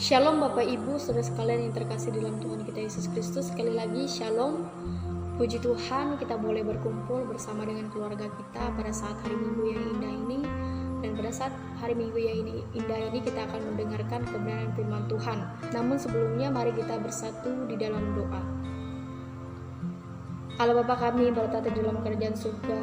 Shalom Bapak Ibu, saudara sekalian yang terkasih dalam Tuhan kita Yesus Kristus. Sekali lagi Shalom. Puji Tuhan, kita boleh berkumpul bersama dengan keluarga kita pada saat hari Minggu yang indah ini. Dan pada saat hari Minggu yang indah ini kita akan mendengarkan kebenaran firman Tuhan. Namun sebelumnya mari kita bersatu di dalam doa. Allah Bapa kami bertata di dalam kerajaan surga,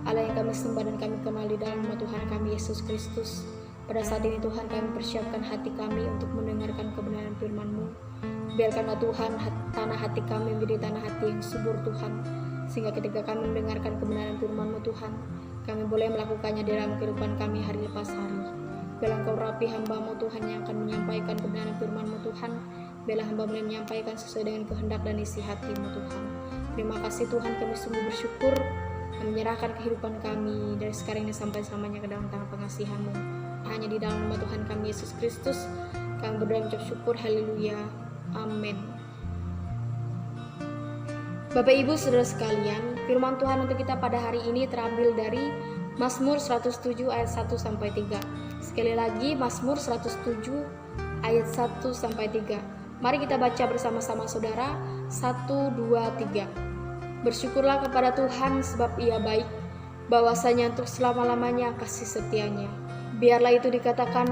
Allah yang kami sembah dan kami kenal di dalam nama Tuhan kami Yesus Kristus. Pada saat ini Tuhan, kami persiapkan hati kami untuk mendengarkan kebenaran firman-Mu. Biarkanlah Tuhan tanah hati kami menjadi tanah hati yang subur Tuhan, sehingga ketika kami mendengarkan kebenaran firman-Mu Tuhan, kami boleh melakukannya dalam kehidupan kami hari lepas hari. Biarlah Engkau rapi hamba-Mu Tuhan yang akan menyampaikan kebenaran firman-Mu Tuhan. Biarlah hamba boleh menyampaikan sesuai dengan kehendak dan isi hati-Mu Tuhan. Terima kasih Tuhan, kami sungguh bersyukur. Kami menyerahkan kehidupan kami dari sekarang ini sampai selamanya ke dalam tangan pengasihan-Mu. Hanya di dalam nama Tuhan kami Yesus Kristus kami berdoa mengucap syukur. Haleluya, amin. Bapak Ibu saudara sekalian, firman Tuhan untuk kita pada hari ini terambil dari Mazmur 107 ayat 1 sampai 3. Sekali lagi Mazmur 107 ayat 1 sampai 3. Mari kita baca bersama-sama saudara. 1, 2, 3. Bersyukurlah kepada Tuhan sebab Ia baik, bahwasanya untuk selama-lamanya kasih setianya. Biarlah itu dikatakan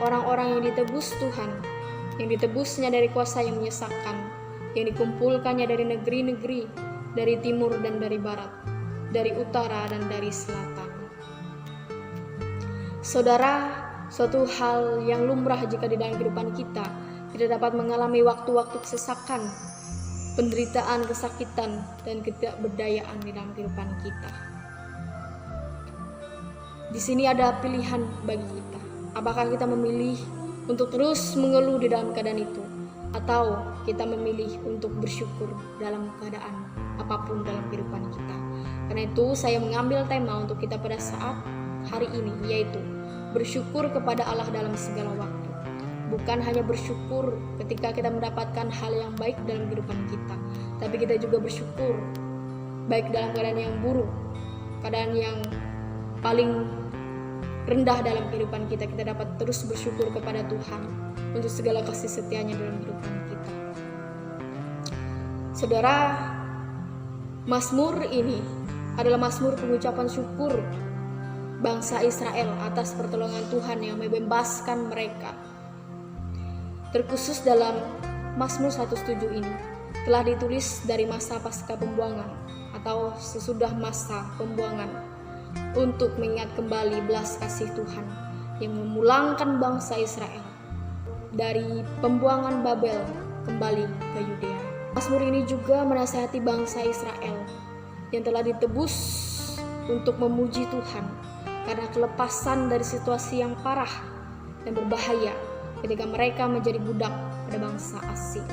orang-orang yang ditebus Tuhan, yang ditebusnya dari kuasa yang menyesakkan, yang dikumpulkannya dari negeri-negeri, dari timur dan dari barat, dari utara dan dari selatan. Saudara, suatu hal yang lumrah jika di dalam kehidupan kita dapat mengalami waktu-waktu kesesakan, penderitaan, kesakitan, dan ketidakberdayaan di dalam kehidupan kita. Di sini ada pilihan bagi kita. Apakah kita memilih untuk terus mengeluh di dalam keadaan itu, atau kita memilih untuk bersyukur dalam keadaan apapun dalam kehidupan kita. Karena itu saya mengambil tema untuk kita pada saat hari ini, yaitu bersyukur kepada Allah dalam segala waktu. Bukan hanya bersyukur ketika kita mendapatkan hal yang baik dalam kehidupan kita, tapi kita juga bersyukur baik dalam keadaan yang buruk, keadaan yang paling rendah dalam kehidupan kita dapat terus bersyukur kepada Tuhan untuk segala kasih setianya dalam kehidupan kita. Saudara, Mazmur ini adalah Mazmur pengucapan syukur bangsa Israel atas pertolongan Tuhan yang membebaskan mereka. Terkhusus dalam Mazmur 107 ini telah ditulis dari masa pasca pembuangan atau sesudah masa pembuangan, untuk mengingat kembali belas kasih Tuhan yang memulangkan bangsa Israel dari pembuangan Babel kembali ke Yudea. Mazmur ini juga menasihati bangsa Israel yang telah ditebus untuk memuji Tuhan karena kelepasan dari situasi yang parah dan berbahaya ketika mereka menjadi budak pada bangsa asing.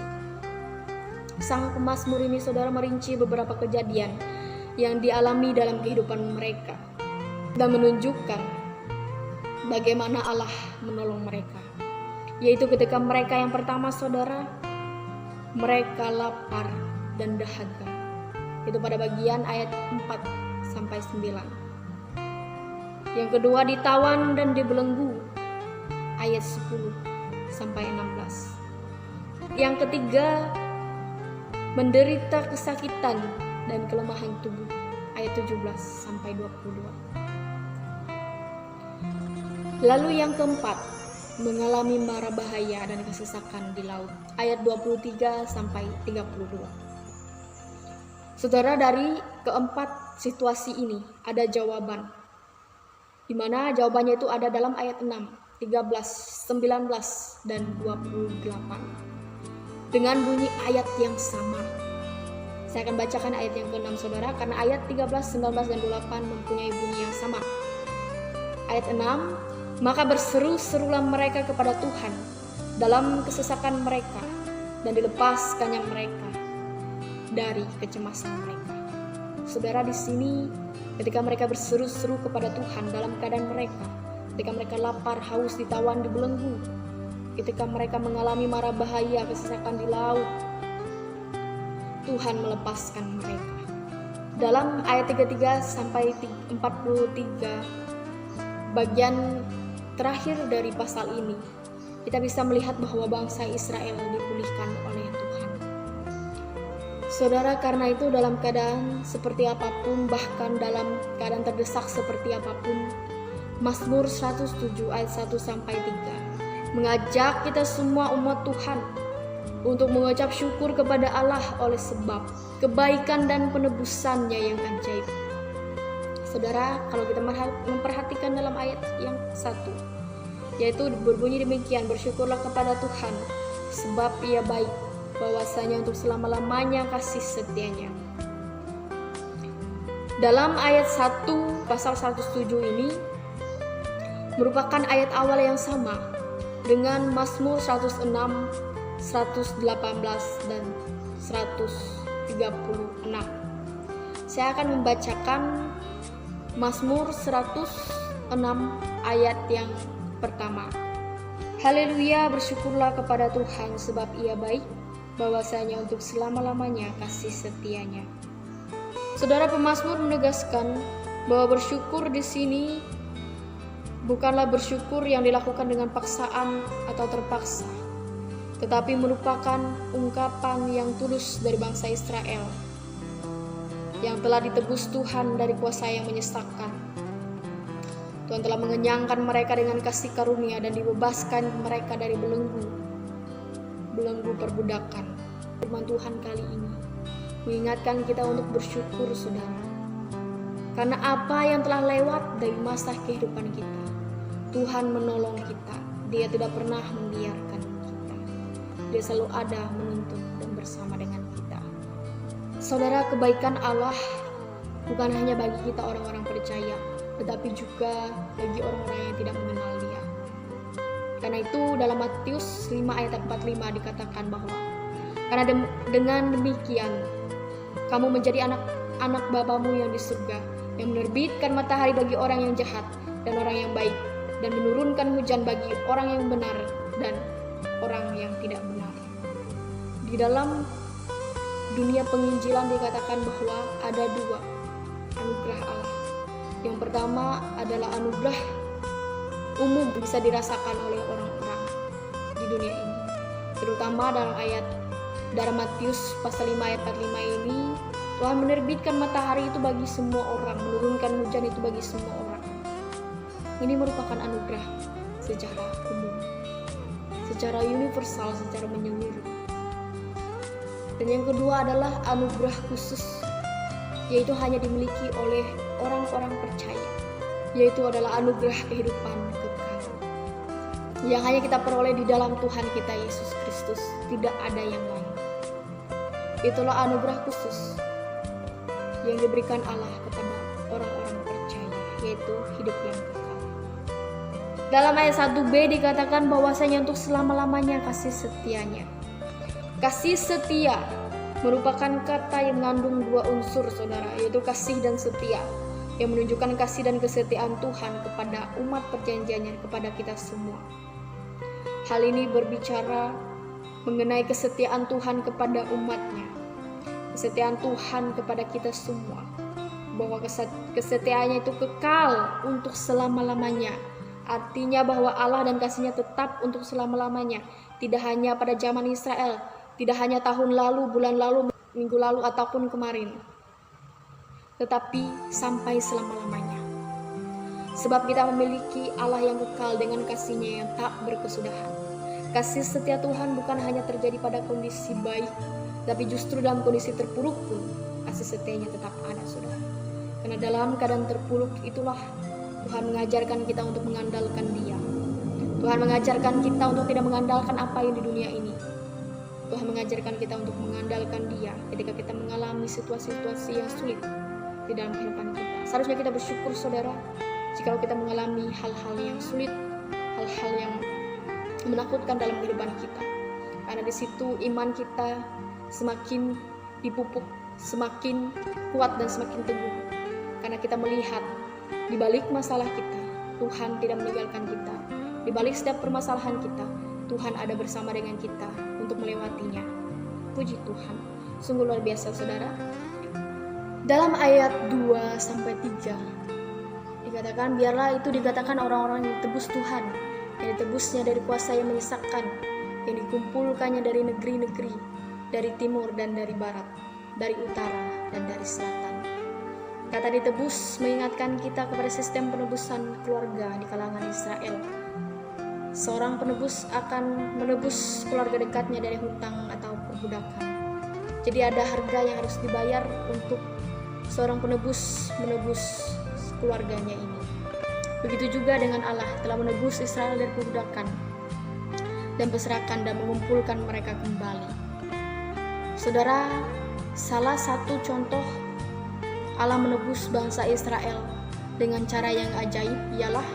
Sang pemazmur ini saudara merinci beberapa kejadian yang dialami dalam kehidupan mereka dan menunjukkan bagaimana Allah menolong mereka, yaitu ketika mereka yang pertama saudara, mereka lapar dan dahaga. Itu pada bagian ayat 4 sampai 9. Yang kedua ditawan dan dibelenggu, ayat 10 sampai 16. Yang ketiga menderita kesakitan dan kelemahan tubuh, ayat 17 sampai 22. Lalu yang keempat, mengalami mara bahaya dan kesesakan di laut, ayat 23 sampai 32. Saudara, dari keempat situasi ini ada jawaban, di mana jawabannya itu ada dalam ayat 6, 13, 19, dan 28 dengan bunyi ayat yang sama. Saya akan bacakan ayat yang ke-6 saudara, karena ayat 13, 19, dan 28 mempunyai bunyi yang sama. Ayat 6, maka berseru-serulah mereka kepada Tuhan dalam kesesakan mereka, dan dilepaskannya mereka dari kecemasan mereka. Saudara, di sini ketika mereka berseru-seru kepada Tuhan dalam keadaan mereka, ketika mereka lapar, haus, ditawan, dibelenggu, ketika mereka mengalami mara bahaya, kesesakan di laut, Tuhan melepaskan mereka. Dalam ayat 33 sampai 43, bagian terakhir dari pasal ini, kita bisa melihat bahwa bangsa Israel dipulihkan oleh Tuhan. Saudara, karena itu dalam keadaan seperti apapun, bahkan dalam keadaan terdesak seperti apapun, Mazmur 107 ayat 1 sampai 3 mengajak kita semua umat Tuhan untuk mengucap syukur kepada Allah oleh sebab kebaikan dan penebusannya yang ajaib. Saudara, kalau kita memperhatikan dalam ayat yang 1, yaitu berbunyi demikian, bersyukurlah kepada Tuhan sebab Ia baik, bahwasanya untuk selama-lamanya kasih setianya. Dalam ayat 1 pasal 107 ini merupakan ayat awal yang sama dengan Mazmur 106, 118 dan 136. Saya akan membacakan Mazmur 106 ayat yang pertama. Haleluya, bersyukurlah kepada Tuhan sebab Ia baik, bahwasanya untuk selama-lamanya kasih setianya. Saudara, pemazmur menegaskan bahwa bersyukur di sini bukanlah bersyukur yang dilakukan dengan paksaan atau terpaksa, tetapi merupakan ungkapan yang tulus dari bangsa Israel yang telah ditebus Tuhan dari kuasa yang menyesatkan. Tuhan telah mengenyangkan mereka dengan kasih karunia dan dibebaskan mereka dari belenggu perbudakan. Firman Tuhan kali ini mengingatkan kita untuk bersyukur, saudara, karena apa yang telah lewat dari masa kehidupan kita. Tuhan menolong kita, Dia tidak pernah membiarkan kita. Dia selalu ada menuntun dan bersama dengan kita. Saudara, kebaikan Allah bukan hanya bagi kita orang-orang percaya, tetapi juga bagi orang-orang yang tidak mengenal Dia. Karena itu dalam Matius 5 ayat 45 dikatakan bahwa karena dengan demikian kamu menjadi anak-anak Bapamu yang di surga, yang menerbitkan matahari bagi orang yang jahat dan orang yang baik, dan menurunkan hujan bagi orang yang benar dan orang yang tidak benar. Di dalam dunia penginjilan dikatakan bahwa ada dua anugerah Allah. Yang pertama adalah anugerah umum bisa dirasakan oleh orang-orang di dunia ini, terutama dalam Matius pasal 5 ayat 45 ini, Tuhan menerbitkan matahari itu bagi semua orang, menurunkan hujan itu bagi semua orang. Ini merupakan anugerah secara umum, secara universal, secara menyeluruh. Dan yang kedua adalah anugerah khusus, yaitu hanya dimiliki oleh orang-orang percaya, yaitu adalah anugerah kehidupan kekal yang hanya kita peroleh di dalam Tuhan kita Yesus Kristus, tidak ada yang lain. Itulah anugerah khusus yang diberikan Allah kepada orang-orang percaya, yaitu hidup yang kekal. Dalam ayat 1b dikatakan bahwasanya untuk selama-lamanya kasih setianya. Kasih setia merupakan kata yang mengandung dua unsur, saudara, yaitu kasih dan setia, yang menunjukkan kasih dan kesetiaan Tuhan kepada umat perjanjiannya, kepada kita semua. Hal ini berbicara mengenai kesetiaan Tuhan kepada umatnya, kesetiaan Tuhan kepada kita semua, bahwa kesetiaannya itu kekal untuk selama-lamanya. Artinya bahwa Allah dan kasihnya tetap untuk selama-lamanya, tidak hanya pada zaman Israel, tidak hanya tahun lalu, bulan lalu, minggu lalu, ataupun kemarin, tetapi sampai selama-lamanya. Sebab kita memiliki Allah yang kekal dengan kasih-Nya yang tak berkesudahan. Kasih setia Tuhan bukan hanya terjadi pada kondisi baik, tapi justru dalam kondisi terpuruk pun kasih setianya tetap ada, saudara. Karena dalam keadaan terpuruk itulah Tuhan mengajarkan kita untuk mengandalkan Dia. Tuhan mengajarkan kita untuk tidak mengandalkan apa yang di dunia ini. Tuhan mengajarkan kita untuk mengandalkan Dia ketika kita mengalami situasi-situasi yang sulit di dalam kehidupan kita. Seharusnya kita bersyukur, saudara, jika kita mengalami hal-hal yang sulit, hal-hal yang menakutkan dalam kehidupan kita. Karena di situ iman kita semakin dipupuk, semakin kuat dan semakin teguh. Karena kita melihat di balik masalah kita, Tuhan tidak meninggalkan kita. Di balik setiap permasalahan kita, Tuhan ada bersama dengan kita untuk melewatinya. Puji Tuhan. Sungguh luar biasa, saudara. Dalam ayat 2-3 dikatakan, biarlah itu dikatakan orang-orang yang tebus Tuhan, yang ditebusnya dari kuasa yang menyesatkan, yang dikumpulkannya dari negeri-negeri, dari timur dan dari barat, dari utara dan dari selatan. Kata ditebus mengingatkan kita kepada sistem penebusan keluarga di kalangan Israel. Seorang penebus akan menebus keluarga dekatnya dari hutang atau perbudakan. Jadi ada harga yang harus dibayar untuk seorang penebus menebus keluarganya ini. Begitu juga dengan Allah telah menebus Israel dari perbudakan dan berserakan dan mengumpulkan mereka kembali. Saudara, salah satu contoh Allah menebus bangsa Israel dengan cara yang ajaib ialah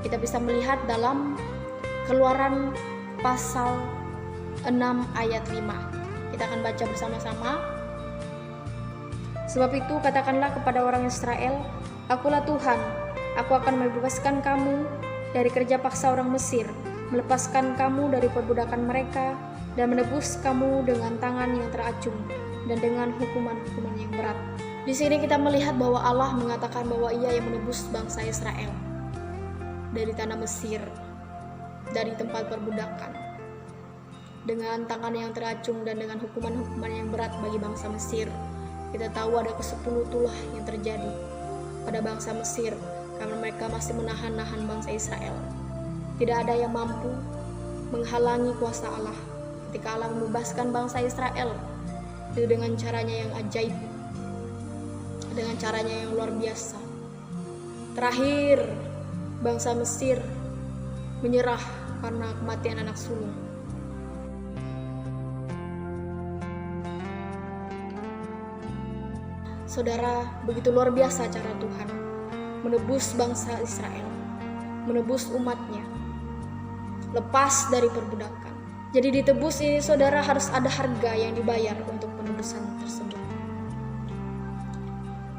kita bisa melihat dalam Keluaran pasal 6 ayat 5. Kita akan baca bersama-sama. Sebab itu katakanlah kepada orang Israel, Akulah Tuhan, aku akan membebaskan kamu dari kerja paksa orang Mesir, melepaskan kamu dari perbudakan mereka, dan menebus kamu dengan tangan yang teracung dan dengan hukuman-hukuman yang berat. Di sini kita melihat bahwa Allah mengatakan bahwa Ia yang menebus bangsa Israel dari tanah Mesir, dari tempat perbudakan, dengan tangan yang teracung dan dengan hukuman-hukuman yang berat bagi bangsa Mesir. Kita tahu ada ke-10 tulah yang terjadi pada bangsa Mesir karena mereka masih menahan-nahan bangsa Israel. Tidak ada yang mampu menghalangi kuasa Allah ketika Allah membebaskan bangsa Israel itu dengan caranya yang ajaib, dengan caranya yang luar biasa. Terakhir, bangsa Mesir menyerah karena kematian anak sulung. Saudara, begitu luar biasa cara Tuhan menebus bangsa Israel, menebus umatnya, lepas dari perbudakan. Jadi ditebus ini saudara harus ada harga yang dibayar untuk penebusan tersebut.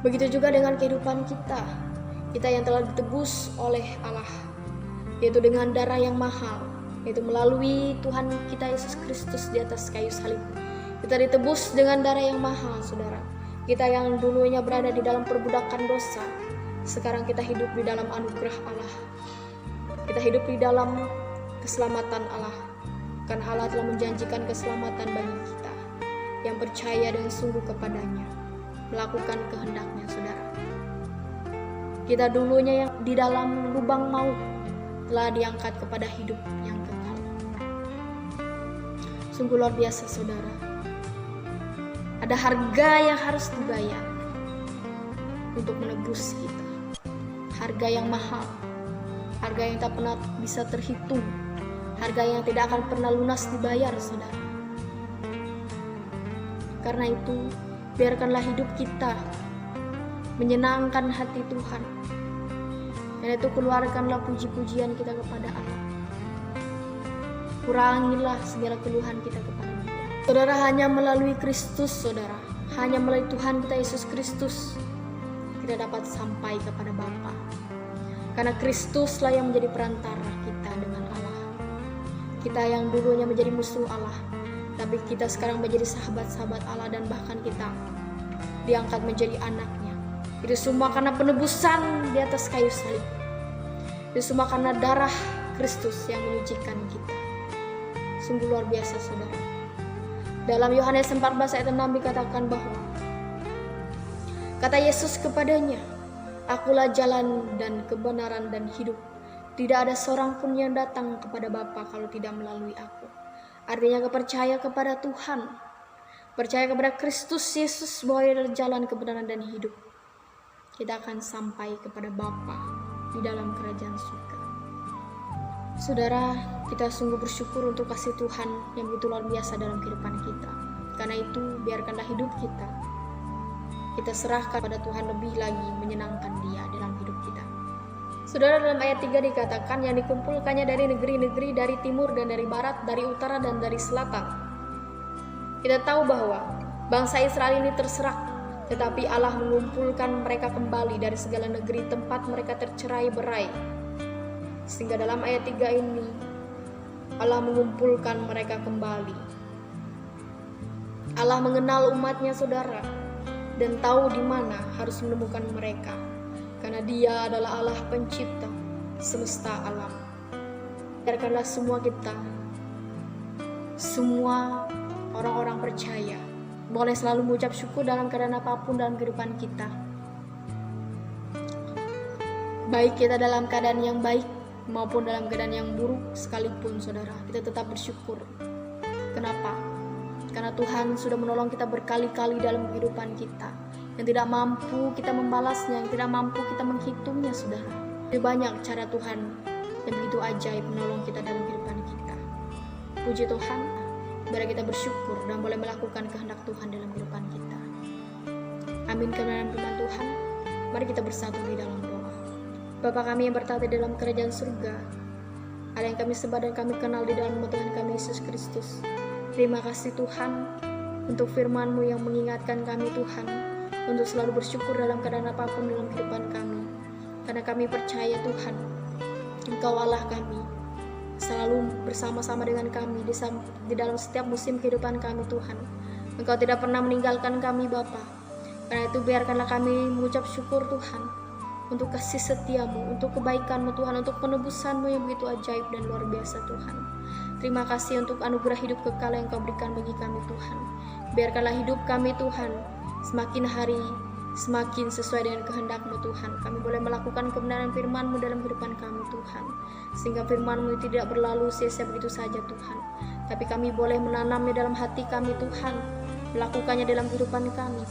Begitu juga dengan kehidupan kita yang telah ditebus oleh Allah, yaitu dengan darah yang mahal, yaitu melalui Tuhan kita Yesus Kristus di atas kayu salib. Kita ditebus dengan darah yang mahal, saudara. Kita yang dulunya berada di dalam perbudakan dosa, sekarang kita hidup di dalam anugerah Allah. Kita hidup di dalam keselamatan Allah, karena Allah telah menjanjikan keselamatan bagi kita yang percaya dengan sungguh kepadanya, melakukan kehendaknya, saudara. Kita dulunya yang di dalam lubang maut telah diangkat kepada hidup yang kekal. Sungguh luar biasa, saudara. Ada harga yang harus dibayar untuk menebus kita. Harga yang mahal, harga yang tak pernah bisa terhitung, harga yang tidak akan pernah lunas dibayar, saudara. Karena itu, biarkanlah hidup kita menyenangkan hati Tuhan. Dan itu keluarkanlah puji-pujian kita kepada Allah. Kurangilah segala keluhan kita kepada Dia. Saudara, hanya melalui Kristus, saudara, hanya melalui Tuhan kita Yesus Kristus, kita dapat sampai kepada Bapa. Karena Kristuslah yang menjadi perantara kita dengan Allah. Kita yang dulunya menjadi musuh Allah, tapi kita sekarang menjadi sahabat-sahabat Allah, dan bahkan kita diangkat menjadi anaknya. Itu semua karena penebusan di atas kayu salib. Itu semua karena darah Kristus yang menyucikan kita. Sungguh luar biasa, saudara. Dalam Yohanes 14 ayat 6 dikatakan bahwa kata Yesus kepadanya, Akulah jalan dan kebenaran dan hidup. Tidak ada seorang pun yang datang kepada Bapa kalau tidak melalui aku. Artinya percaya kepada Tuhan, percaya kepada Kristus Yesus bahwa Dia adalah jalan kebenaran dan hidup, kita akan sampai kepada Bapa di dalam kerajaan surga. Saudara, kita sungguh bersyukur untuk kasih Tuhan yang begitu luar biasa dalam kehidupan kita. Karena itu, biarkanlah hidup kita serahkan pada Tuhan, lebih lagi menyenangkan Dia dalam hidup kita. Saudara, dalam ayat 3 dikatakan yang dikumpulkannya dari negeri-negeri, dari timur dan dari barat, dari utara dan dari selatan. Kita tahu bahwa bangsa Israel ini terserak, tetapi Allah mengumpulkan mereka kembali dari segala negeri tempat mereka tercerai-berai. Sehingga dalam ayat 3 ini Allah mengumpulkan mereka kembali. Allah mengenal umatnya, saudara, dan tahu di mana harus menemukan mereka, karena Dia adalah Allah pencipta semesta alam. Biarkanlah semua kita, semua orang-orang percaya, boleh selalu mengucap syukur dalam keadaan apapun dalam kehidupan kita. Baik kita dalam keadaan yang baik maupun dalam keadaan yang buruk sekalipun, saudara, kita tetap bersyukur. Kenapa? Karena Tuhan sudah menolong kita berkali-kali dalam kehidupan kita, yang tidak mampu kita membalasnya, yang tidak mampu kita menghitungnya, saudara. Lebih banyak cara Tuhan yang begitu ajaib menolong kita dalam kehidupan kita. Puji Tuhan, biar kita bersyukur dan boleh melakukan kehendak Tuhan dalam kehidupan kita. Amin. Kebenaran firman Tuhan, mari kita bersatu di dalam doa. Bapa kami yang bertata di dalam kerajaan surga, Allah yang kami sembah dan kami kenal di dalam nama Tuhan kami Yesus Kristus. Terima kasih Tuhan untuk firman-Mu yang mengingatkan kami, Tuhan, untuk selalu bersyukur dalam keadaan apapun dalam kehidupan kami. Karena kami percaya, Tuhan, Engkau Allah kami, selalu bersama-sama dengan kami di dalam setiap musim kehidupan kami, Tuhan. Engkau tidak pernah meninggalkan kami, Bapa. Karena itu biarkanlah kami mengucap syukur, Tuhan, untuk kasih setia-Mu, untuk kebaikan-Mu, Tuhan, untuk penebusan-Mu yang begitu ajaib dan luar biasa, Tuhan. Terima kasih untuk anugerah hidup kekal yang Kau berikan bagi kami, Tuhan. Biarkanlah hidup kami, Tuhan, semakin hari semakin sesuai dengan kehendak-Mu, Tuhan. Kami boleh melakukan kebenaran firman-Mu dalam kehidupan kami, Tuhan. Sehingga firman-Mu tidak berlalu sia-sia begitu saja, Tuhan. Tapi kami boleh menanamnya dalam hati kami, Tuhan. Melakukannya dalam kehidupan kami.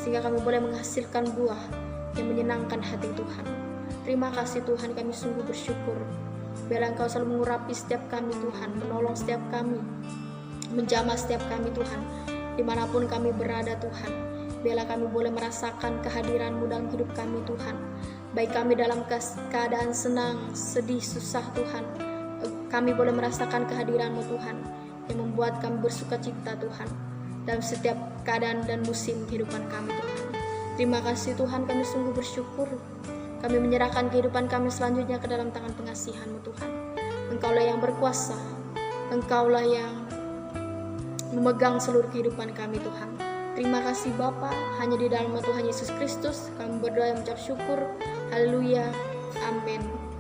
Sehingga kami boleh menghasilkan buah yang menyenangkan hati Tuhan. Terima kasih Tuhan, kami sungguh bersyukur. Biarlah Engkau selalu mengurapi setiap kami, Tuhan. Menolong setiap kami. Menjamah setiap kami, Tuhan. Dimanapun kami berada, Tuhan. Biarlah kami boleh merasakan kehadiran-Mu dalam hidup kami, Tuhan. Baik kami dalam keadaan senang, sedih, susah, Tuhan. Kami boleh merasakan kehadiran-Mu, Tuhan, yang membuat kami bersuka cita, Tuhan, dalam setiap keadaan dan musim kehidupan kami, Tuhan. Terima kasih Tuhan, kami sungguh bersyukur. Kami menyerahkan kehidupan kami selanjutnya ke dalam tangan pengasihan-Mu, Tuhan. Engkaulah yang berkuasa. Engkaulah yang memegang seluruh kehidupan kami, Tuhan. Terima kasih Bapa, hanya di dalam nama Tuhan Yesus Kristus kami berdoa dan mengucap syukur. Haleluya. Amin.